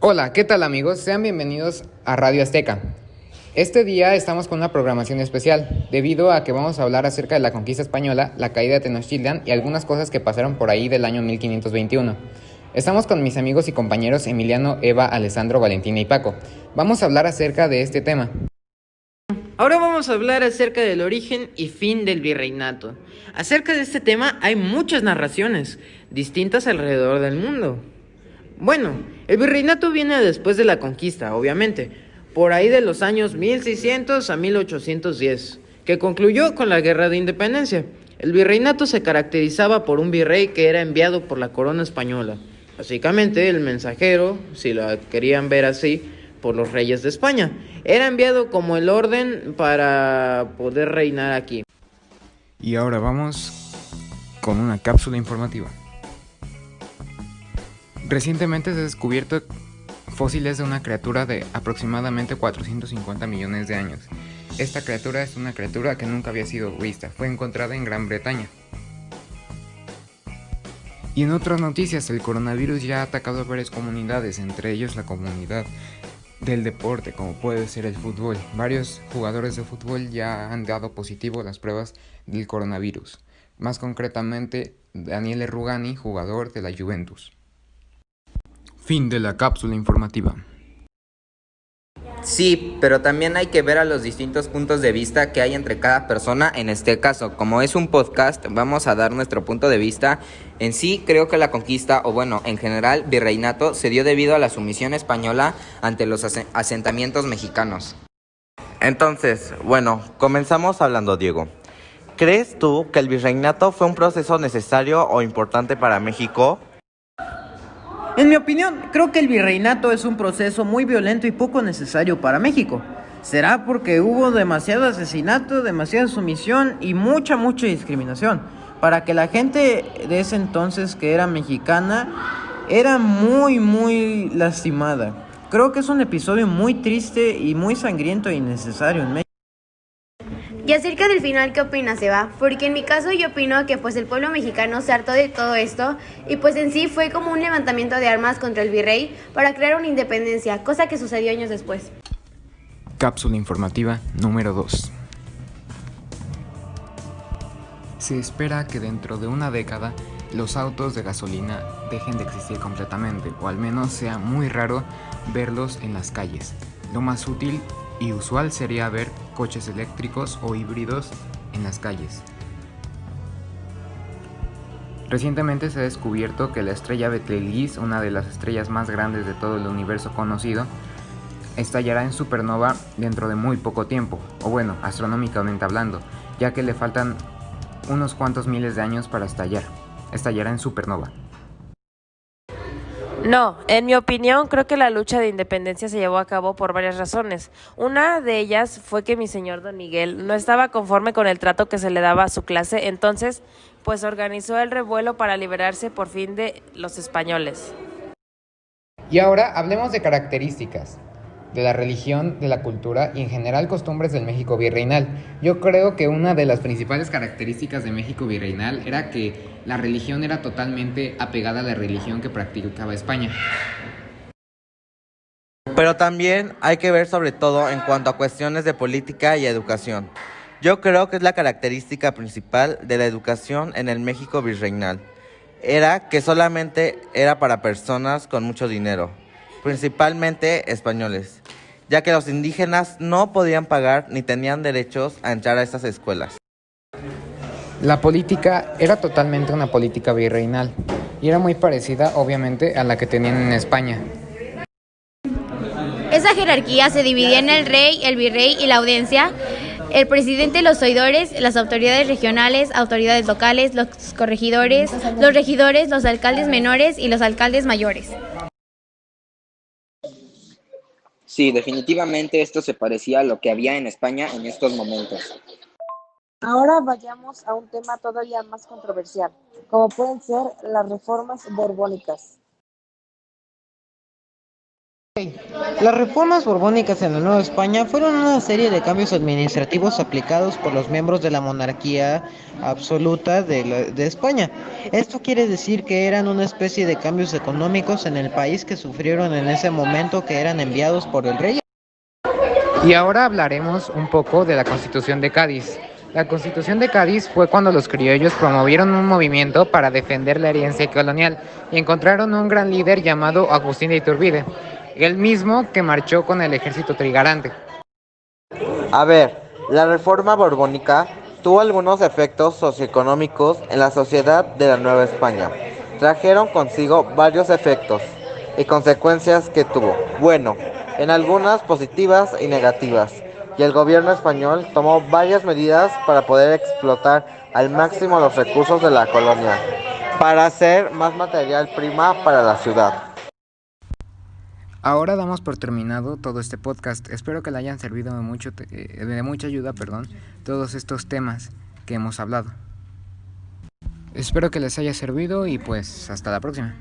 Hola, ¿qué tal amigos? Sean bienvenidos a Radio Azteca. Este día estamos con una programación especial, debido a que vamos a hablar acerca de la conquista española, la caída de Tenochtitlan y algunas cosas que pasaron por ahí del año 1521. Estamos con mis amigos y compañeros Emiliano, Eva, Alessandro, Valentina y Paco. Vamos a hablar acerca de este tema. Ahora vamos a hablar acerca del origen y fin del virreinato. Acerca de este tema hay muchas narraciones distintas alrededor del mundo. Bueno, el virreinato viene después de la conquista, obviamente, por ahí de los años 1600 a 1810, que concluyó con la Guerra de Independencia. El virreinato se caracterizaba por un virrey que era enviado por la corona española, básicamente el mensajero, si lo querían ver así, por los reyes de España. Era enviado como el orden para poder reinar aquí. Y ahora vamos con una cápsula informativa. Recientemente se ha descubierto fósiles de una criatura de aproximadamente 450 millones de años. Esta criatura es una criatura que nunca había sido vista, fue encontrada en Gran Bretaña. Y en otras noticias, el coronavirus ya ha atacado a varias comunidades, entre ellos la comunidad del deporte, como puede ser el fútbol. Varios jugadores de fútbol ya han dado positivo a las pruebas del coronavirus. Más concretamente, Daniele Rugani, jugador de la Juventus. Fin de la cápsula informativa. Sí, pero también hay que ver a los distintos puntos de vista que hay entre cada persona. En este caso, como es un podcast, vamos a dar nuestro punto de vista. En sí, creo que la conquista, o bueno, en general, virreinato, se dio debido a la sumisión española ante los asentamientos mexicanos. Entonces, bueno, comenzamos hablando, Diego. ¿Crees tú que el virreinato fue un proceso necesario o importante para México? En mi opinión, creo que el virreinato es un proceso muy violento y poco necesario para México. Será porque hubo demasiado asesinato, demasiada sumisión y mucha discriminación. Para que la gente de ese entonces que era mexicana era muy lastimada. Creo que es un episodio muy triste y muy sangriento e innecesario en México. Y acerca del final, ¿qué opinas, Eva? Porque en mi caso yo opino que pues el pueblo mexicano se hartó de todo esto y pues en sí fue como un levantamiento de armas contra el virrey para crear una independencia, cosa que sucedió años después. Cápsula informativa número 2. Se espera que dentro de una década los autos de gasolina dejen de existir completamente, o al menos sea muy raro verlos en las calles. Lo más útil y usual sería ver coches eléctricos o híbridos en las calles. Recientemente se ha descubierto que la estrella Betelgeuse, una de las estrellas más grandes de todo el universo conocido, estallará en supernova dentro de muy poco tiempo, o bueno, astronómicamente hablando, ya que le faltan unos cuantos miles de años para estallar. Estallará en supernova. No, en mi opinión, creo que la lucha de independencia se llevó a cabo por varias razones. Una de ellas fue que mi señor Don Miguel no estaba conforme con el trato que se le daba a su clase, entonces, pues organizó el revuelo para liberarse por fin de los españoles. Y ahora hablemos de características de la religión, de la cultura y en general costumbres del México virreinal. Yo creo que una de las principales características de México virreinal era que la religión era totalmente apegada a la religión que practicaba España. Pero también hay que ver sobre todo en cuanto a cuestiones de política y educación. Yo creo que es la característica principal de la educación en el México virreinal. Era que solamente era para personas con mucho dinero, principalmente españoles, ya que los indígenas no podían pagar ni tenían derechos a entrar a estas escuelas. La política era totalmente una política virreinal y era muy parecida obviamente a la que tenían en España. Esa jerarquía se dividía en el rey, el virrey y la audiencia, el presidente, los oidores, las autoridades regionales, autoridades locales, los corregidores, los regidores, los alcaldes menores y los alcaldes mayores. Sí, definitivamente esto se parecía a lo que había en España en estos momentos. Ahora vayamos a un tema todavía más controversial, como pueden ser las reformas borbónicas. Las reformas borbónicas en la Nueva España fueron una serie de cambios administrativos aplicados por los miembros de la monarquía absoluta de España. Esto quiere decir que eran una especie de cambios económicos en el país que sufrieron en ese momento, que eran enviados por el rey. Y ahora hablaremos un poco de la Constitución de Cádiz. La Constitución de Cádiz fue cuando los criollos promovieron un movimiento para defender la herencia colonial y encontraron un gran líder llamado Agustín de Iturbide, el mismo que marchó con el ejército trigarante. A ver, la reforma borbónica tuvo algunos efectos socioeconómicos en la sociedad de la Nueva España. Trajeron consigo varios efectos y consecuencias que tuvo. Bueno, en algunas positivas y negativas. Y el gobierno español tomó varias medidas para poder explotar al máximo los recursos de la colonia, para hacer más material prima para la ciudad. Ahora damos por terminado todo este podcast. Espero que le hayan servido de mucha ayuda, todos estos temas que hemos hablado. Espero que les haya servido y pues hasta la próxima.